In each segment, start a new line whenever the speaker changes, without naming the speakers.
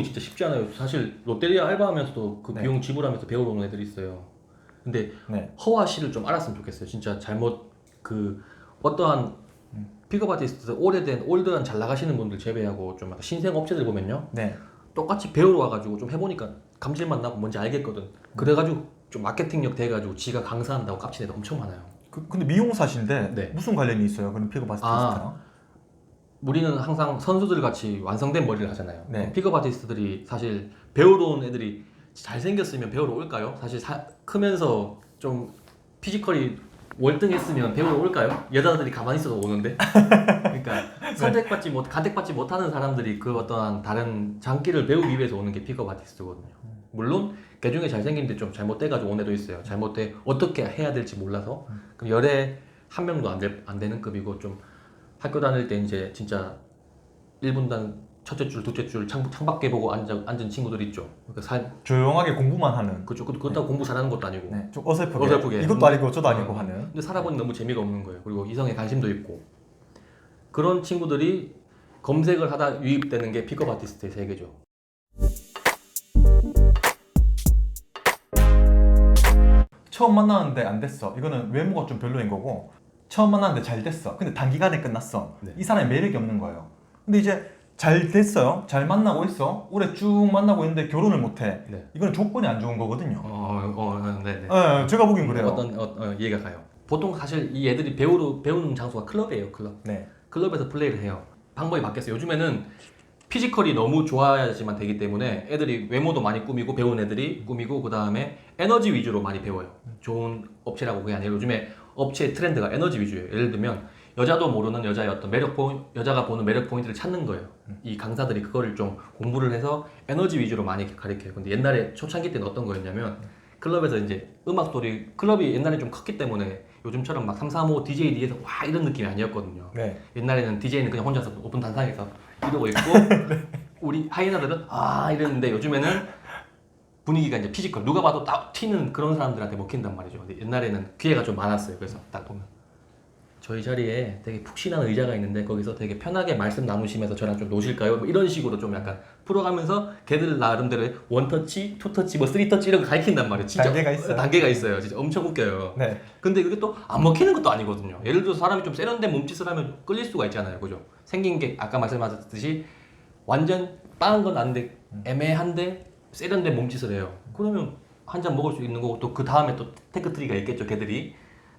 진짜 쉽지 않아요. 사실 롯데리아 알바하면서도 그
네.
비용 지불하면서 배우러 오는 애들이 있어요. 근데
네.
허와 씨를 좀 알았으면 좋겠어요. 진짜 잘못 그 어떠한 픽업 아티스트 오래된 올드한 잘 나가시는 분들 제외하고 좀 약간 신생 업체들 보면요.
네.
똑같이 배우러 와가지고 좀 해보니까 감질맛 나고 뭔지 알겠거든. 그래가지고 좀 마케팅력 돼가지고 지가 강사한다고 깝친 애들 엄청 많아요.
근데 미용사신데
네.
무슨 관련이 있어요? 그럼 픽업 아티스트랑?
우리는 항상 선수들 같이 완성된 머리를 하잖아요.
네.
픽업 아티스트들이 사실 배우러 온 애들이 잘생겼으면 배우러 올까요? 사실 크면서 좀 피지컬이 월등했으면 배우러 올까요? 여자들이 가만히 있어도 오는데. 그러니까 선택받지 못, 간택받지 못하는 사람들이 그 어떠한 다른 장기를 배우기 위해서 오는 게 픽업 아티스트거든요. 물론 그 중에 잘생긴데 좀 잘못돼가지고 온 애도 있어요. 잘못돼 어떻게 해야 될지 몰라서. 그럼 열에 한 명도 안 되는 급이고 좀 학교 다닐 때 이제 진짜 1분단 첫째 줄, 둘째 줄 창밖에 보고 앉은 친구들 있죠. 그러니까
조용하게 공부만 하는.
그렇다고 공부 잘하는 것도 아니고.
네. 좀 어설프게.
어설프게.
이것도 아니고 저도 아니고 하는.
근데 살아보니 너무 재미가 없는 거예요. 그리고 이성에 관심도 있고. 그런 친구들이 검색을 하다 유입되는 게 픽업 아티스트의 세계죠.
처음 만나는데 안 됐어. 이거는 외모가 좀 별로인 거고, 처음 만났는데 잘 됐어. 근데 단기간에 끝났어.
네.
이 사람이 매력이 없는 거예요. 근데 이제 잘 됐어요. 잘 만나고 있어. 오래 쭉 만나고 있는데 결혼을 못 해.
네.
이건 조건이 안 좋은 거거든요.
네네.
네, 제가 보긴 그래요.
이해가 가요. 보통 사실 이 애들이 배우는 장소가 클럽이에요, 클럽.
네.
클럽에서 플레이를 해요. 방법이 바뀌었어요. 요즘에는 피지컬이 너무 좋아야지만 되기 때문에 애들이 외모도 많이 꾸미고 배운 애들이 꾸미고 그 다음에 에너지 위주로 많이 배워요. 좋은 업체라고 그게 아니라 요즘에 업체의 트렌드가 에너지 위주예요. 예를 들면 여자도 모르는 여자의 어떤 여자가 보는 매력 포인트를 찾는 거예요. 이 강사들이 그거를 좀 공부를 해서 에너지 위주로 많이 가르쳐요. 근데 옛날에 초창기 때는 어떤 거였냐면 클럽에서 이제 음악 소리, 클럽이 옛날에 좀 컸기 때문에 요즘처럼 막 335 DJ 뒤에서 와 이런 느낌이 아니었거든요.
네.
옛날에는 DJ는 그냥 혼자서 오픈 단상에서 이러고 있고 우리 하이에나들은 아 이랬는데 요즘에는 분위기가 이제 피지컬 누가 봐도 딱 튀는 그런 사람들한테 먹힌단 말이죠. 근데 옛날에는 기회가 좀 많았어요. 그래서 딱 보면 저희 자리에 되게 푹신한 의자가 있는데 거기서 되게 편하게 말씀 나누시면서 저랑 좀 노실까요? 뭐 이런 식으로 좀 약간 풀어가면서 걔들 나름대로 원터치, 투터치, 뭐 쓰리터치 이런 거 가르친단 말이에요. 진짜
단계가 있어요.
단계가 있어요. 진짜 엄청 웃겨요.
네.
근데 그게 또 안 먹히는 것도 아니거든요. 예를 들어서 사람이 좀 세련된 몸짓을 하면 끌릴 수가 있잖아요. 그죠? 생긴 게 아까 말씀하셨듯이 완전 빠른 건 아닌데 애매한데 세련된 몸짓을 해요. 그러면 한 잔 먹을 수 있는 거고 또 그 다음에 또 테크트리가 있겠죠. 걔들이.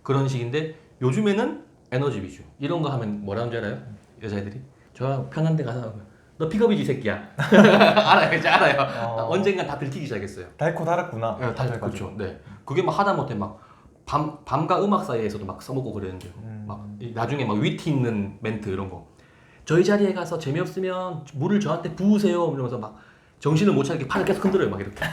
그런 식인데 요즘에는 에너지 위주. 이런 거 하면 뭐라는 줄 알아요? 여자애들이? 저 편한 데 가서 너 픽업이지 새끼야. 알아요. 이제 알아요. 언젠간 다 들키기 시작했어요.
달고 달았구나.
네, 그렇죠. 네. 그게 막 하다못해 막 밤과 음악 사이에서도 막 써먹고 그러는데 나중에 막 위트 있는 멘트 이런 거. 저희 자리에 가서 재미없으면 물을 저한테 부으세요. 이러면서 막 정신을 못 차리게 팔을 계속 흔들어요. 막 이렇게.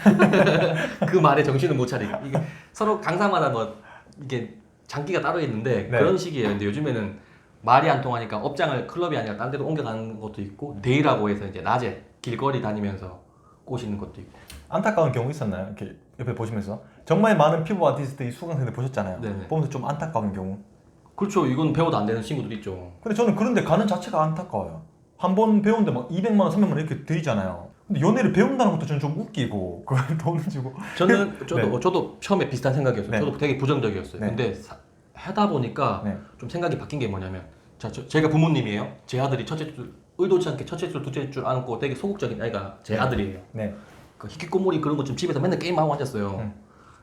그 말에 정신을 못 차리게. 이게 서로 강사마다 뭐 이게 장기가 따로 있는데
네.
그런 식이에요. 근데 요즘에는 말이 안 통하니까 업장을 클럽이 아니라 딴 데로 옮겨가는 것도 있고 데이라고 해서 이제 낮에 길거리 다니면서 꼬시는 것도 있고.
안타까운 경우 있었나요? 이렇게 옆에 보시면서 정말 많은 피부 아티스트 이 수강생들 보셨잖아요.
네네.
보면서 좀 안타까운 경우.
그렇죠. 이건 배워도 안 되는 친구들 있죠.
근데 저는 그런데 가는 자체가 안타까워요. 한 번 배우는데 막 200만 원, 300만 원 이렇게 들이잖아요. 근데 연애를 배운다는 것도 저는 좀 웃기고 그걸 돈을 주고.
저도 처음에 비슷한 생각이었어요.
네.
저도 되게 부정적이었어요.
네.
근데 하다 보니까
네.
좀 생각이 바뀐 게 뭐냐면 제가 부모님이에요. 제 아들이 첫째 줄 의도치 않게 첫째 줄, 둘째 줄 안고 되게 소극적인 아이가 제 아들이에요.
네.
그 히키코모리 그런 거 좀 집에서 맨날 게임하고 앉았어요.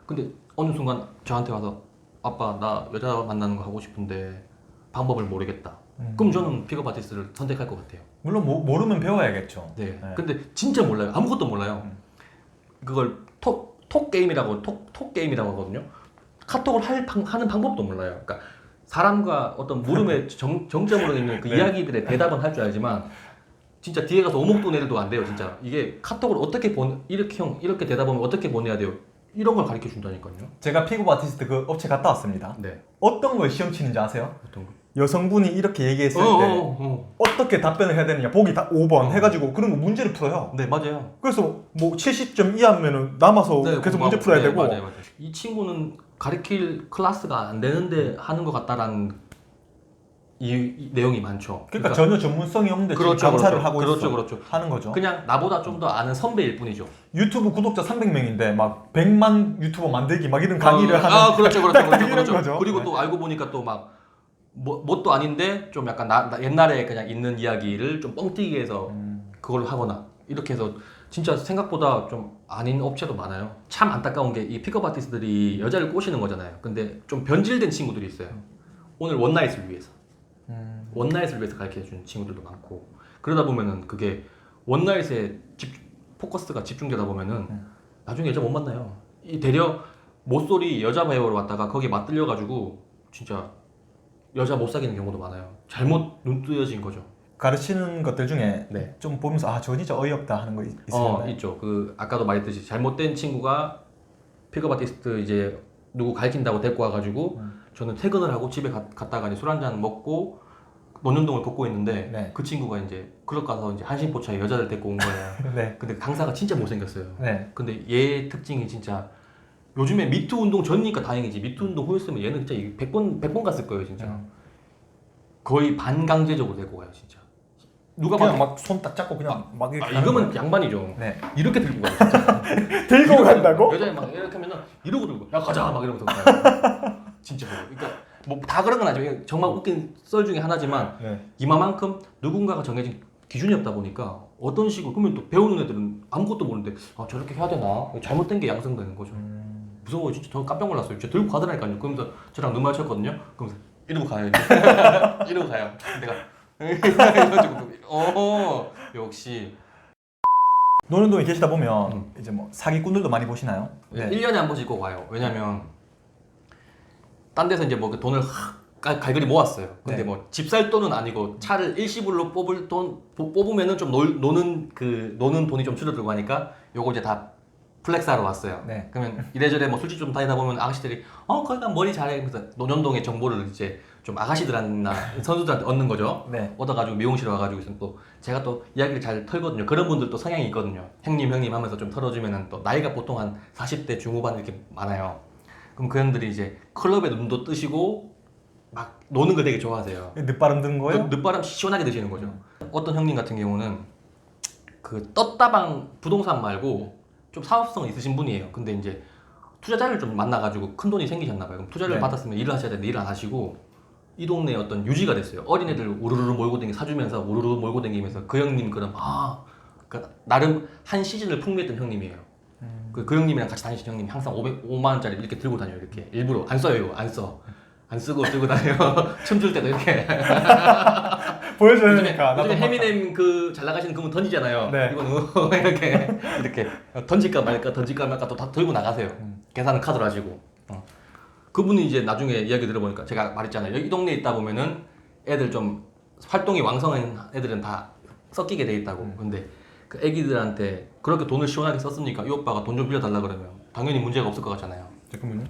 근데 어느 순간 저한테 와서 아빠 나 여자 만나는 거 하고 싶은데 방법을 모르겠다. 그럼 저는 픽업 아티스트를 선택할 것 같아요.
물론 모르면 배워야겠죠.
네. 근데 진짜 몰라요. 아무것도 몰라요. 그걸 톡 게임이라고 톡 게임이라고 하거든요. 카톡을 하는 방법도 몰라요. 그러니까 사람과 어떤 물음의 정점으로 있는 그
네.
이야기들의 대답은 할 줄 알지만 진짜 뒤에 가서 오목도 내려도 안 돼요. 진짜 이게 카톡을 어떻게 이렇게 대답하면 어떻게 보내야 돼요. 이런 걸 가르쳐 준다니까요.
제가 픽업 아티스트 그 업체 갔다 왔습니다.
네.
어떤 걸 시험 치는지 아세요?
어떤 거?
여성분이 이렇게 얘기했을 때 어떻게 답변을 해야 되느냐 보기 다 5번 해가지고 그런 거 문제를 풀어요.
네, 맞아요.
그래서 뭐 70점 이하면은 남아서
네,
계속 문제 풀어야 되고.
맞아요. 이 친구는 가르칠 클래스가 안 되는데 하는 것 같다라는 이 내용이 많죠.
그러니까 전혀 전문성이 없는데 지금
그렇죠,
강사를
그렇죠.
하고
그렇죠,
있어
그렇죠.
하는 거죠.
그냥 나보다 좀 더 아는 선배일 뿐이죠.
유튜브 구독자 300명인데 막 100만 유튜버 만들기 막 이런 강의를 하는
그렇죠, 그렇죠, 그렇죠,
이런
그렇죠.
거죠.
그리고
네.
또 알고 보니까 또 막 뭣도 아닌데 좀 약간 옛날에 그냥 있는 이야기를 좀 뻥튀기 해서 그걸로 하거나 이렇게 해서 진짜 생각보다 좀 아닌 업체도 많아요. 참 안타까운 게 이 픽업 아티스트들이 여자를 꼬시는 거잖아요. 근데 좀 변질된 친구들이 있어요. 오늘 원나잇을 위해서. 원나잇을 위해서 가르쳐준 친구들도 많고 그러다 보면은 그게 원나잇에 포커스가 집중되다 보면은 나중에 여자 못 만나요. 이 되려 모쏠이 여자 배우러 왔다가 거기에 맞들려가지고 진짜 여자 못 사귀는 경우도 많아요. 잘못 눈 뜨여진 거죠.
가르치는 것들 중에
네.
좀 보면서 아 저거 진짜 어이없다 하는 거 있으셨나요?
있죠. 그 아까도 말했듯이 잘못된 친구가 픽업 아티스트 이제 누구 가르친다고 데리고 와가지고 저는 퇴근을 하고 집에 갔다가 이제 술 한잔 먹고 논현동을 걷고 있는데
네.
그 친구가 이제 클럽 가서 이제 한신포차에 여자를 데리고 온 거예요.
네.
근데 강사가 진짜 못생겼어요.
네.
근데 얘 특징이 진짜 요즘에 미투 운동 전이니까 다행이지 미투 운동 후였으면 얘는 진짜 100번 갔을 거예요 진짜. 거의 반강제적으로 데리고 가요 진짜. 누가
그냥
봐도
막 손 딱 잡고 그냥 막 이렇게 하는
이거면
거예요.
양반이죠.
네.
이렇게 들고 가요 진짜.
들고 간다고?
여자애 막 이렇게 하면은 이러고 들고 야 가자 막 이러면서 가요. 진짜 그러니까 뭐 다 그런 건 아니죠. 정말 웃긴 썰 중에 하나지만
네.
이만큼 누군가가 정해진 기준이 없다 보니까 어떤 식으로 그러면 또 배우는 애들은 아무것도 모르는데 아 저렇게 해야 되나 잘못된 게 양성되는 거죠. 무서워요 진짜 저 깜짝 놀랐어요. 진짜 들고 가더라니까요. 그러면서 저랑 눈 마주쳤거든요. 그러면서 이러고 가요. 이러고 가요. 내가 이래가지고 역시
노는동에 계시다 보면 이제 뭐 사기꾼들도 많이 보시나요? 네.
1년에 한 번씩 꼭 와요. 왜냐면 딴 데서 이제 뭐 그 돈을 갈갈이 모았어요. 근데
네.
뭐 집 살 돈은 아니고 차를 일시불로 뽑을 돈 뽑으면은 좀 노는 돈이 좀 줄어들고 하니까 요거 이제 다 플렉스하러 왔어요.
네.
그러면 이래저래 뭐 술집 좀 다니다 보면 아가씨들이 거기가 머리 잘해. 그래서 논현동의 정보를 이제 좀 아가씨들한테나 선수들한테 얻는 거죠.
네.
얻어가지고 미용실에 와가지고 있으면 또 제가 또 이야기를 잘 털거든요. 그런 분들도 성향이 있거든요. 형님 하면서 좀 털어주면은 또 나이가 보통 한 40대 중후반 이렇게 많아요. 그럼 그 형들이 이제 클럽에 눈도 뜨시고 막 노는 걸 되게 좋아하세요.
늦바람 드는 거예요?
늦바람 시원하게 드시는 거죠. 어떤 형님 같은 경우는 그 떴다방 부동산 말고 좀 사업성 있으신 분이에요. 근데 이제 투자자를 좀 만나가지고 큰 돈이 생기셨나 봐요. 그럼 투자를
네.
받았으면 일을 하셔야 되는데 일을 안 하시고 이 동네에 어떤 유지가 됐어요. 어린애들 우르르 몰고 다니면서 사주면서 우르르 몰고 다니면서 그 형님 그런 그러니까 나름 한 시즌을 풍미했던 형님이에요. 그 형님이랑 같이 다니신 형님이 항상 5만 원짜리 이렇게 들고 다녀요. 이렇게 일부러 안 써요. 안 쓰고 들고 다녀요. 춤출 때도 이렇게.
보여줘야 되니까.
요즘에 해미넴 그 잘 나가시는 그분 던지잖아요.
네.
이건 이렇게 던질까 말까 또 다 들고 나가세요. 계산은 카드로 하시고. 그분이 이제 나중에 이야기 들어보니까 제가 말했잖아요. 이 동네에 있다 보면은 애들 좀 활동이 왕성한 애들은 다 섞이게 돼 있다고. 근데 그 애기들한테 그렇게 돈을 시원하게 썼으니까 이 오빠가 돈 좀 빌려달라 그러면 당연히 문제가 없을 것 같잖아요.
잠깐만요.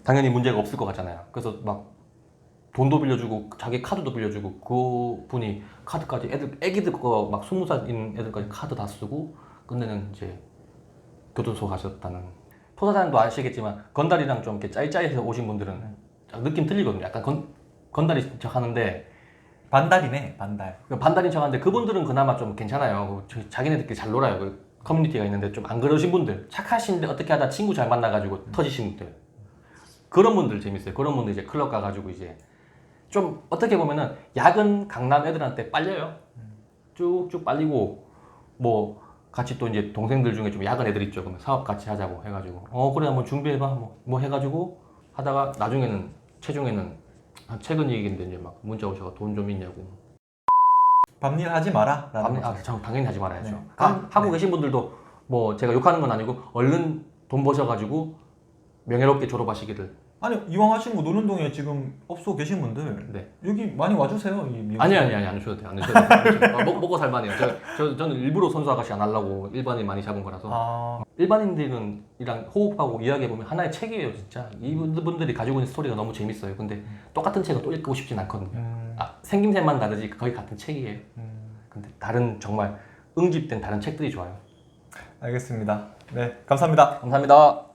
당연히 문제가 없을 것 같잖아요. 그래서 막 돈도 빌려주고 자기 카드도 빌려주고 그 분이 카드까지 애기들 거 막 20살인 애들까지 카드 다 쓰고 끝내는 이제 교도소 가셨다는. 토사장도 아시겠지만 건달이랑 좀 이렇게 짜이짜이해서 오신 분들은 느낌 틀리거든요. 약간 건달인 척 하는데
반달이네, 반달.
반달인 척 하는데 그분들은 그나마 좀 괜찮아요. 자기네들끼리 잘 놀아요. 그 커뮤니티가 있는데 좀 안 그러신 분들, 착하신데 어떻게 하다 친구 잘 만나가지고 터지신 분들, 그런 분들 재밌어요. 그런 분들 이제 클럽 가가지고 이제 좀 어떻게 보면은 야근 강남 애들한테 빨려요. 쭉쭉 빨리고 뭐 같이 또 이제 동생들 중에 좀 야근 애들 있죠. 그러면 사업 같이 하자고 해가지고 그래 한번 준비해봐 뭐 해가지고 하다가 나중에는 최종에는 최근 얘기인데 이제 막 문자 오셔서 돈 좀 있냐고.
밤일 하지 마라. 라는 거죠.
당연히 하지 말아야죠.
네.
하고 계신 분들도 뭐 제가 욕하는 건 아니고 얼른 돈 버셔가지고 명예롭게 졸업하시기를.
아니 이왕 하시는 거 노는동에 지금 업소 계신 분들
네.
여기 많이 와주세요. 이 미용실.
아니 안 주셔도 돼요. 안 주셔도 돼요. 먹고 살만해요. 저는 일부러 선수 아가씨 안 하려고 일반인 많이 잡은 거라서. 일반인들은 이랑 호흡하고 이야기해보면 하나의 책이에요 진짜. 이분들이 가지고 있는 스토리가 너무 재밌어요. 근데 똑같은 책은 또 읽고 싶진 않거든요. 생김새만 다르지 거의 같은 책이에요. 근데 다른 정말 응집된 다른 책들이 좋아요.
알겠습니다. 네, 감사합니다.
감사합니다.